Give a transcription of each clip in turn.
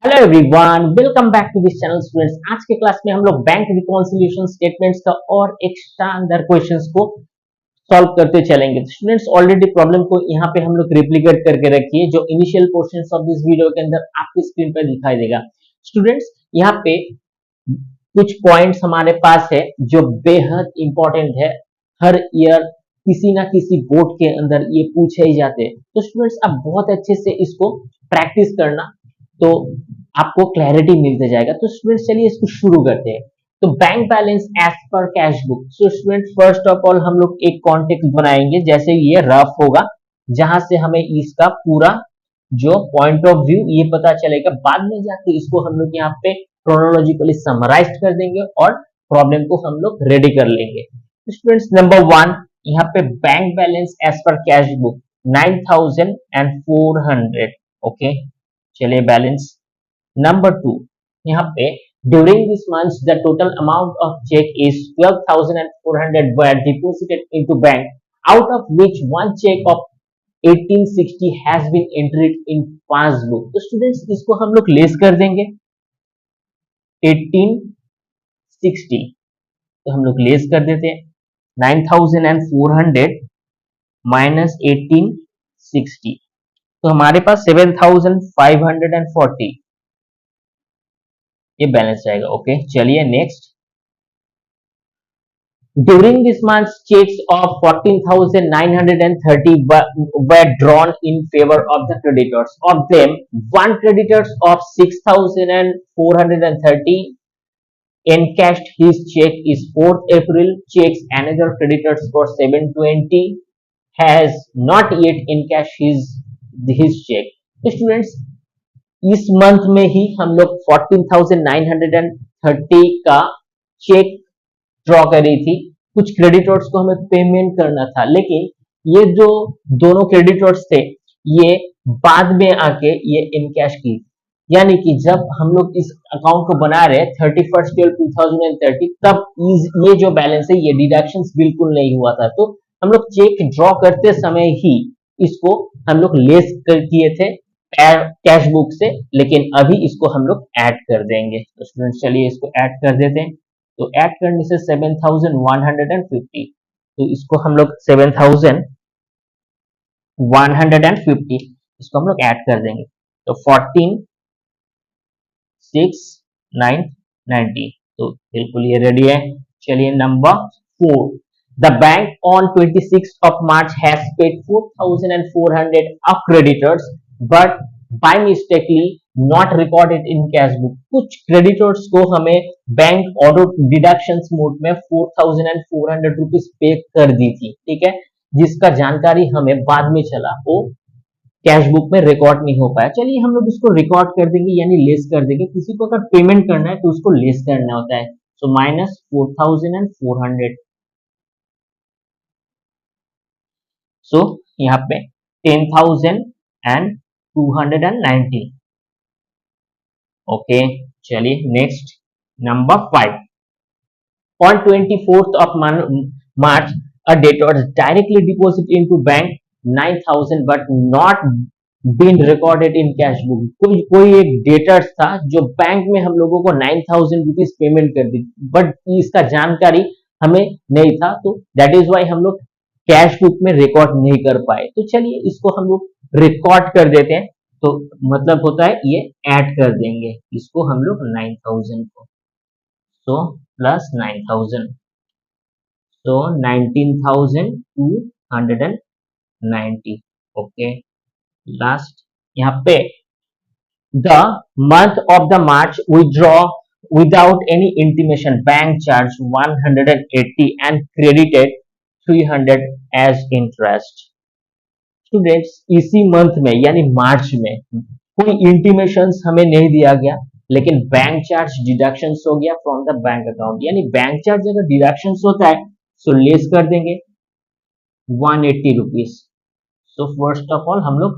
Hello everyone, welcome back to this channel students. आज के class में हम लोग बैंक रिकॉन्सिलिएशन स्टेटमेंट्स का और एक शानदार क्वेश्चंस को सॉल्व करते चलेंगे। तो स्टूडेंट्स ऑलरेडी प्रॉब्लम को यहाँ पे हम लोग रिप्लिकेट करके रखिए, जो initial portions of this video के अंदर आपकी स्क्रीन पर दिखाई देगा। स्टूडेंट्स यहाँ पे कुछ पॉइंट्स हमारे पास है जो बेहद इंपॉर्टेंट है, हर ईयर किसी ना किसी बोर्ड के अंदर ये पूछे ही जाते हैं। तो स्टूडेंट्स आप बहुत अच्छे से इसको प्रैक्टिस करना, तो आपको क्लैरिटी मिलते जाएगा। तो स्टूडेंट्स चलिए इसको शुरू करते हैं। तो bank balance as per cash book. So students first of all हम लोग एक कॉन्टेक्स्ट बनाएंगे, जैसे ये रफ होगा, जहां से हमें इसका पूरा जो पॉइंट ऑफ व्यू ये पता चलेगा। बाद में जाके इसको हम लोग यहाँ पे क्रोनोलॉजिकली समराइज कर देंगे और प्रॉब्लम को हम लोग रेडी कर लेंगे। स्टूडेंट्स नंबर वन, यहाँ पे bank balance as per cash book 9400। Okay, चलिए बैलेंस। नंबर टू, यहाँ पे during this month the total amount of cheque is 12,400 were deposited into bank, out of which one check of 1860 has been entered in passbook. तो students इसको हम लोग less कर देंगे 1860, तो हम लोग लेस कर देते हैं 9400 माइनस 1860, तो हमारे पास 7540 ये बैलेंस रहेगा। ओके चलिए next. During this month, checks of 14,930 were drawn in favor of the creditors. Of them, one creditor of 6,430 encashed his check is 4th April. Checks another creditor for 720 has not yet encashed his check. तो students इस month में ही हम लोग 14,930 का check draw करी थी। कुछ creditors को हमें पेमेंट करना था, लेकिन ये जो दोनों क्रेडिटर्स थे ये बाद में आके ये इनकैश की, यानी कि जब हम लोग इस अकाउंट को बना रहे 31/12/2030 तब ये जो बैलेंस है ये डिडक्शंस बिल्कुल नहीं हुआ था। तो हम लोग चेक ड्रॉ करते समय ही इसको हम लोग लेस किए थे कैश बुक से, लेकिन अभी इसको हम लोग ऐड कर देंगे। तो स्टूडेंट्स चलिए इसको ऐड कर देते हैं। तो ऐड करने से 7150, तो इसको हम लोग 7150 इसको हम लोग ऐड कर देंगे, तो 14,6,990, तो बिल्कुल ये रेडी है। चलिए number 4, the bank on 26 of March has paid 4,400 of creditors but by mistakenly not recorded in cash book. कुछ क्रेडिटर्स को हमें बैंक ऑटो डिडक्शंस मोड में 4,400 रुपीज पे कर दी थी, ठीक है, जिसका जानकारी हमें बाद में चला वो कैश बुक में रिकॉर्ड नहीं हो पाया। चलिए हम लोग इसको रिकॉर्ड कर देंगे, यानी लेस कर देंगे। किसी को अगर पेमेंट करना है तो उसको लेस करना होता है, सो माइनस 4,400। सो यहाँ पे 10,290। ओके चलिए next number 5, on 24th of March a debtor directly deposit into bank 9,000 but not been recorded in cash book। कोई एक डेटर्स था जो बैंक में हम लोगों को 9,000 रुपीज पेमेंट कर दी, बट इसका जानकारी हमें नहीं था, तो दैट इज वाई हम लोग कैश बुक में रिकॉर्ड नहीं कर पाए। तो चलिए इसको हम लोग रिकॉर्ड कर देते हैं, तो मतलब होता है ये ऐड कर देंगे इसको हम लोग 9,000 को, तो प्लस 9,000, तो 19,290। ओके लास्ट यहाँ पे the month of the March withdraw without any intimation bank charge 180 and credited 300 as interest. Students इसी मंथ में यानी मार्च में कोई इंटीमेशंस हमें नहीं दिया गया, लेकिन बैंक चार्ज डिडक्शंस हो गया फ्रॉम द बैंक अकाउंट, यानी बैंक चार्ज अगर डिडक्शंस होता है तो लेस कर देंगे 180 rupees. So first of all हम लोग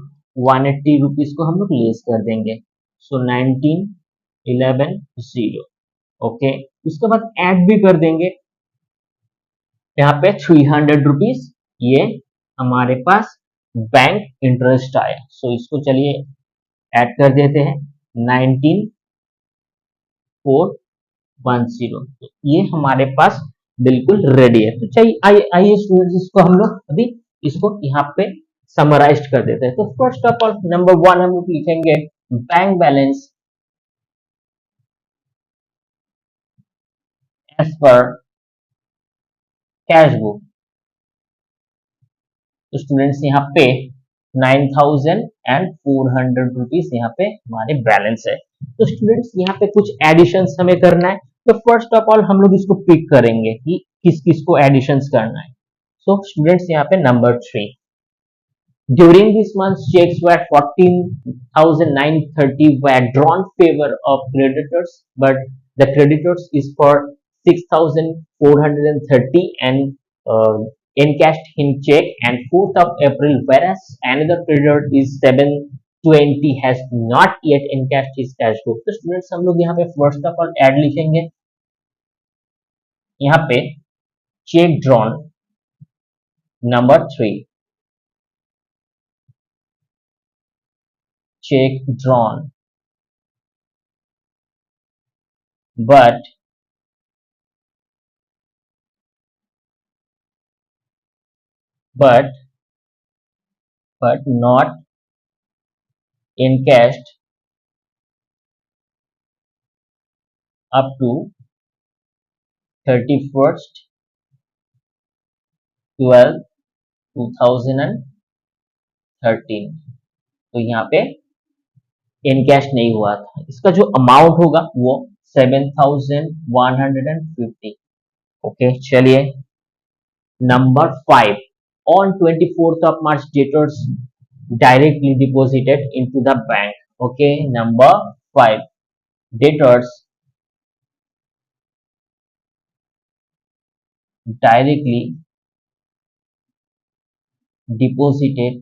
180 रुपीज को हम लोग लेस कर देंगे, सो 19,11,0। ओके उसके बाद ऐड भी कर देंगे यहाँ पे 300 रुपीज, ये हमारे पास बैंक इंटरेस्ट आया। सो इसको चलिए ऐड कर देते हैं, 19410। तो ये हमारे पास बिल्कुल रेडी है। तो चाहिए आइए स्टूडेंट्स, इसको हम लोग अभी इसको यहाँ पे समराइज कर देते हैं। तो फर्स्ट ऑफ ऑल नंबर 1 हम लोग लिखेंगे bank balance as per cash book. तो स्टूडेंट्स यहाँ पे 9400 रुपीज यहाँ पे हमारे बैलेंस है। तो स्टूडेंट्स यहाँ पे कुछ एडिशंस हमें करना है। तो फर्स्ट ऑफ ऑल हम लोग इसको पिक करेंगे कि किस किस को एडिशंस करना है। सो स्टूडेंट्स यहाँ पे number 3, during this month checks were 14,930 were drawn favor of creditors, but the creditors is for 6,430 and encashed in check and 4th of April, whereas another creditor is 720 has not yet encashed his cash book। तो students हम लोग यहाँ पे first of all add लिखेंगे। यहाँ पे check drawn number 3, check drawn but but not encashed up to 31st 12 2013। तो यहाँ पे इनकैश नहीं हुआ था। इसका जो अमाउंट होगा वो 7,150। ओके, चलिए number 5, on 24th of March debtors directly deposited into the bank। Okay, number 5, debtors directly deposited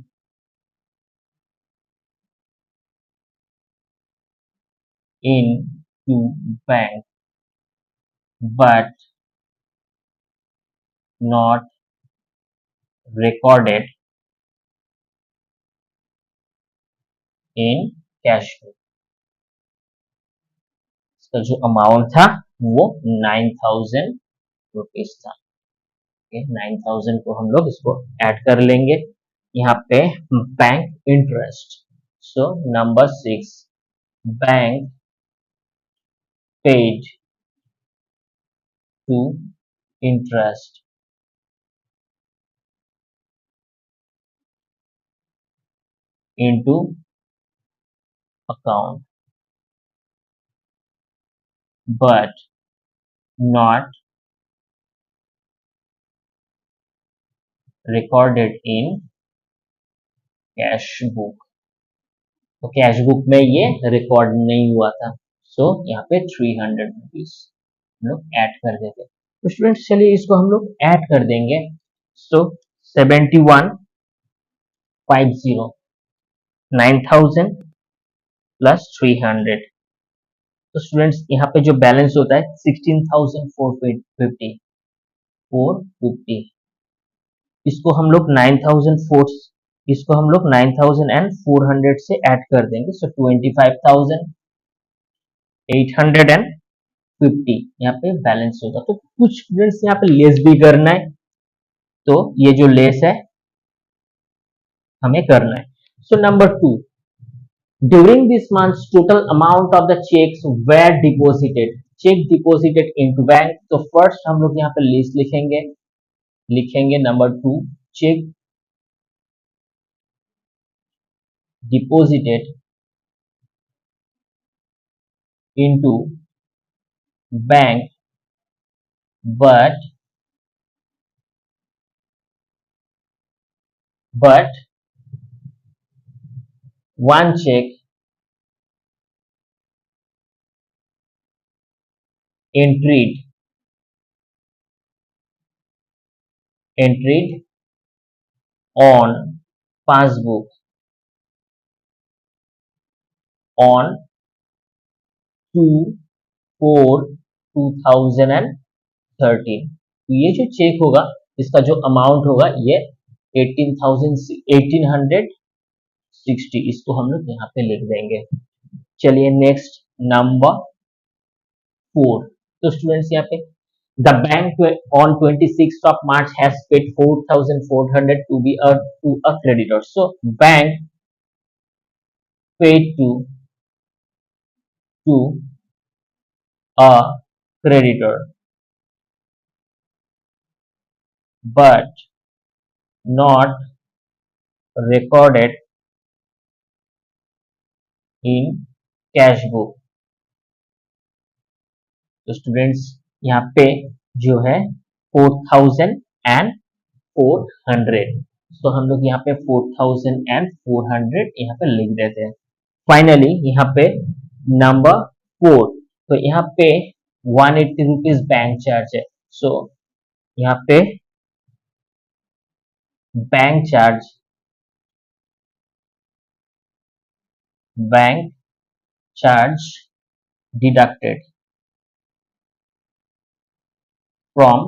into bank but not recorded in cash book। इसका जो अमाउंट था वो 9,000 रुपीज था। 9,000 को हम लोग इसको ऐड कर लेंगे यहाँ पे bank interest. So number 6, bank paid to interest into account but not recorded in cash book. तो कैश बुक में ये रिकॉर्ड नहीं हुआ था। सो यहाँ पे 300 रुपीज हम लोग ऐड कर देते। तो स्टूडेंट्स चलिए इसको हम लोग ऐड कर देंगे। सो 7150, 9,000 प्लस 300। तो स्टूडेंट्स यहाँ पे जो बैलेंस होता है 16,450। इसको हम लोग 9,400 से ऐड कर देंगे। सो 25,850 यहाँ पे बैलेंस होगा। तो कुछ स्टूडेंट्स यहाँ पे लेस भी करना है, तो ये जो लेस है हमें करना है। So number 2, during this month total amount of the cheques were deposited, cheque deposited into bank. तो फर्स्ट हम लोग यहाँ पे लिस्ट लिखेंगे number 2, cheque deposited into bank but one check entered on passbook on 2/4/2013। तो ये जो चेक होगा इसका जो अमाउंट होगा ये 1860। इसको हम लोग यहाँ पे लिख देंगे। चलिए नेक्स्ट नंबर 4। तो स्टूडेंट्स यहाँ पे the bank on 26th of March has paid 4,400 to a creditor. So bank paid to a creditor, but not recorded in cash book. तो स्टूडेंट्स यहाँ पे जो है 4,400, तो हम लोग यहाँ पे 4,400 यहाँ पे लिख देते हैं। फाइनली यहाँ पे नंबर 4, तो यहाँ पे 180 रुपीज बैंक चार्ज है। सो यहाँ पे bank charge deducted from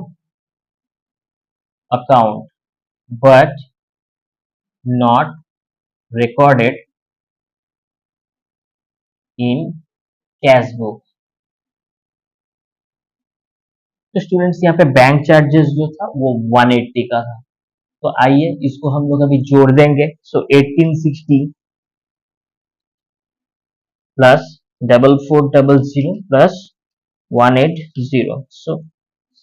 account but not recorded in cash book। तो स्टूडेंट्स यहाँ पे बैंक चार्जेस जो था वो 180 का था, तो आइए इसको हम लोग अभी जोड़ देंगे। सो 1860 प्लस 4400 प्लस 180, सो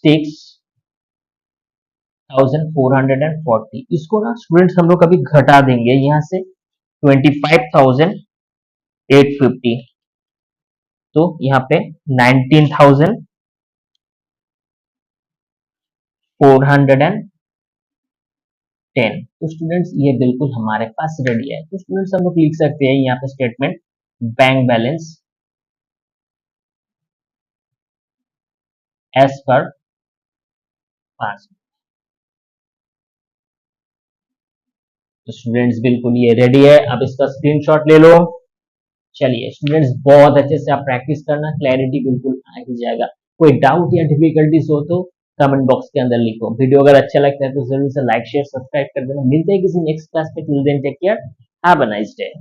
6,440। इसको ना स्टूडेंट्स हम लोग अभी घटा देंगे यहाँ से 25,850, तो यहाँ पे 19,410। तो स्टूडेंट्स ये बिल्कुल हमारे पास रेडी है। तो स्टूडेंट्स हम लोग लिख सकते हैं यहाँ पे statement bank balance as per passbook. तो स्टूडेंट्स बिल्कुल ये रेडी है, अब इसका स्क्रीनशॉट ले लो। चलिए स्टूडेंट्स बहुत अच्छे से आप प्रैक्टिस करना, क्लैरिटी बिल्कुल आ ही जाएगा। कोई डाउट या डिफिकल्टीज हो तो कमेंट बॉक्स के अंदर लिखो। वीडियो अगर अच्छा लगता है तो जरूर से लाइक शेयर सब्सक्राइब कर देना। मिलते हैं किसी नेक्स्ट क्लास में, till then take care, have a nice day.